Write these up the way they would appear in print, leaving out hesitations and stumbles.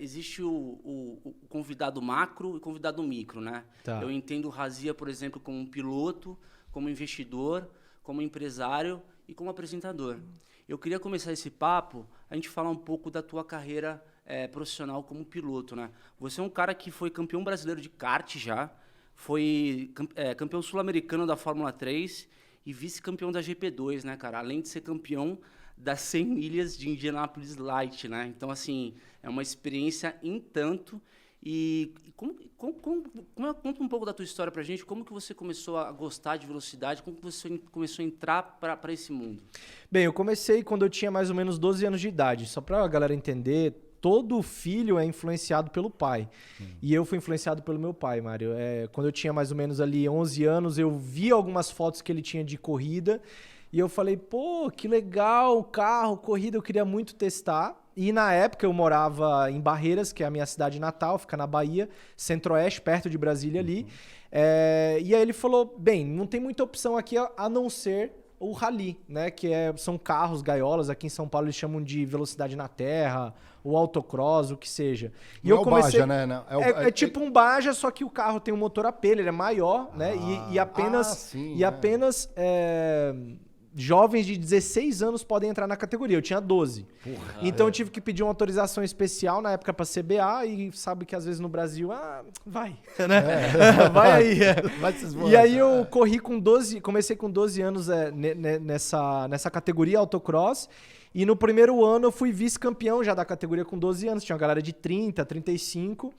existe o convidado macro e o convidado micro, né? Tá. Eu entendo o Razia, por exemplo, como um piloto, como investidor, como empresário e como apresentador. Eu queria começar esse papo, a gente falar um pouco da tua carreira profissional como piloto, né? Você é um cara que foi campeão brasileiro de kart já, foi campeão sul-americano da Fórmula 3 e vice-campeão da GP2, né, cara? Além de ser campeão das 100 milhas de Indianapolis Light, né? Então, assim, é uma experiência em tanto. E conta um pouco da tua história pra gente, como que você começou a gostar de velocidade, como que você começou a entrar para esse mundo? Bem, eu comecei quando eu tinha mais ou menos 12 anos de idade. Só pra galera entender, todo filho é influenciado pelo pai. E eu fui influenciado pelo meu pai, Mário. Quando eu tinha mais ou menos ali 11 anos, eu vi algumas fotos que ele tinha de corrida e eu falei, pô, que legal, carro, corrida, eu queria muito testar. E na época eu morava em Barreiras, que é a minha cidade natal, fica na Bahia, centro-oeste, perto de Brasília ali. E aí ele falou, bem, não tem muita opção aqui a não ser o rally, né? Que são carros, gaiolas, aqui em São Paulo eles chamam de velocidade na terra, o autocross, o que seja. E não eu comecei, é o Baja, né? É tipo um Baja, só que o carro tem um motor a pelo, ele é maior, né? E apenas jovens de 16 anos podem entrar na categoria. Eu tinha 12. Então eu tive que pedir uma autorização especial na época para CBA e sabe que às vezes no Brasil, vai, né? Vai aí. Vai se esvoar. E aí eu comecei com 12 anos nessa categoria autocross. E no primeiro ano eu fui vice-campeão já da categoria com 12 anos. Tinha uma galera de 30, 35.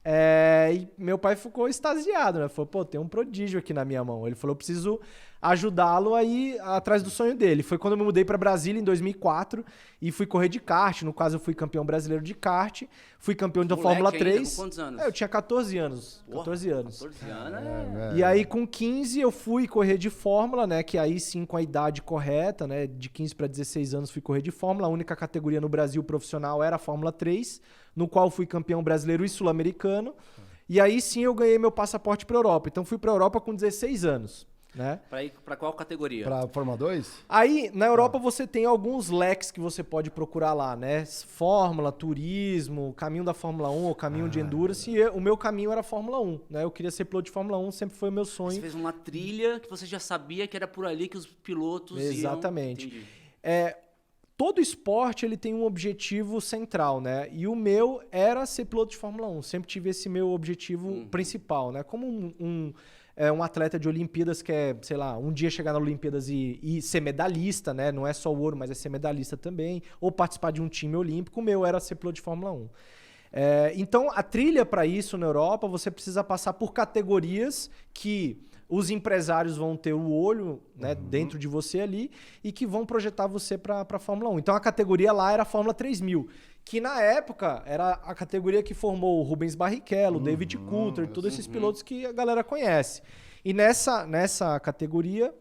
E meu pai ficou extasiado, né? Falou, pô, tem um prodígio aqui na minha mão. Ele falou, eu preciso ajudá-lo aí atrás do sonho dele. Foi quando eu me mudei para Brasília em 2004 e fui correr de kart. No caso, eu fui campeão brasileiro de kart. Fui campeão da Fórmula 3. Ainda, com quantos anos? Eu tinha 14 anos. Porra, 14 anos. 14 anos. E aí, com 15, eu fui correr de Fórmula, né? Que aí sim, com a idade correta, né? De 15 para 16 anos, fui correr de Fórmula. A única categoria no Brasil profissional era a Fórmula 3, no qual fui campeão brasileiro e sul-americano. E aí sim, eu ganhei meu passaporte para Europa. Então, fui para Europa com 16 anos. Né? Para qual categoria? Para Fórmula 2? Aí, na Europa, você tem alguns leques que você pode procurar lá, né? Fórmula, turismo, caminho da Fórmula 1 ou caminho de Endurance. E o meu caminho era Fórmula 1, né? Eu queria ser piloto de Fórmula 1, sempre foi o meu sonho. Você fez uma trilha que você já sabia que era por ali que os pilotos Exatamente. iam... Todo esporte ele tem um objetivo central, né? E o meu era ser piloto de Fórmula 1. Sempre tive esse meu objetivo principal, né? Como um atleta de Olimpíadas quer, sei lá, um dia chegar nas Olimpíadas e ser medalhista, né? Não é só o ouro, mas é ser medalhista também. Ou participar de um time olímpico. O meu era ser piloto de Fórmula 1. Então, a trilha para isso na Europa, você precisa passar por categorias que os empresários vão ter o olho, né, dentro de você ali e que vão projetar você para a Fórmula 1. Então, a categoria lá era a Fórmula 3000, que na época era a categoria que formou o Rubens Barrichello, David Coulthard, todos esses pilotos que a galera conhece. E nessa categoria,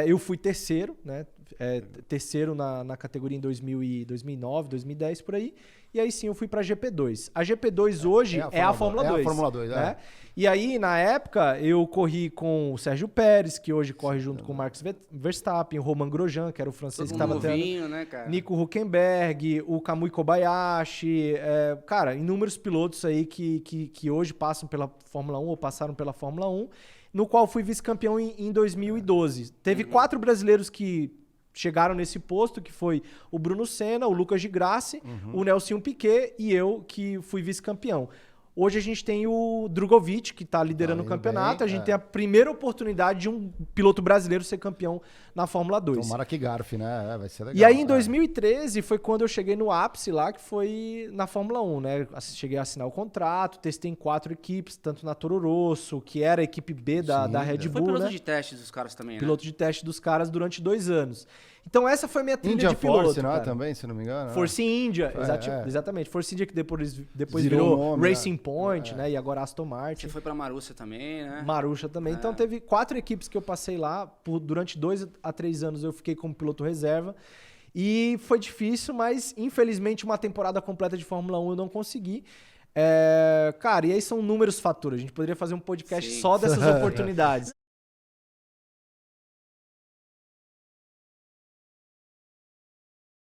eu fui terceiro, né? Terceiro na categoria em 2009, 2010, por aí. E aí sim eu fui para a GP2. A GP2 hoje é a Fórmula 2. É a Fórmula 2, né? E aí, na época, eu corri com o Sérgio Pérez, que hoje corre junto com o Max Verstappen, o Romain Grosjean, que era o francês que estava novinho, né, cara? Nico Hülkenberg, o Kamui Kobayashi, cara, inúmeros pilotos aí que hoje passam pela Fórmula 1 ou passaram pela Fórmula 1, no qual fui vice-campeão em 2012. Teve 4 brasileiros que chegaram nesse posto, que foi o Bruno Senna, o Lucas de Grassi, o Nelson Piquet e eu, que fui vice-campeão. Hoje a gente tem o Drogovic, que está liderando o campeonato. A gente tem a primeira oportunidade de um piloto brasileiro ser campeão na Fórmula 2. Tomara que garfe, né? Vai ser legal. E aí, em 2013, foi quando eu cheguei no ápice lá, que foi na Fórmula 1, né? Cheguei a assinar o contrato, testei em 4 equipes, tanto na Toro Rosso, que era a equipe B da Red Bull, foi piloto né? de teste dos caras também, né? Piloto de teste dos caras durante 2 anos. Então essa foi minha trilha India de piloto, Force, não é? cara. Também, se não me engano. Force India, exatamente. Force India que depois virou nome, Racing Point, né? E agora Aston Martin. Você foi pra Marussia também, né? Marussia também. Então teve 4 equipes que eu passei lá. Durante 2 a 3 anos eu fiquei como piloto reserva. E foi difícil, mas infelizmente uma temporada completa de Fórmula 1 eu não consegui. Cara, e aí são inúmeros fatores. A gente poderia fazer um podcast só dessas oportunidades.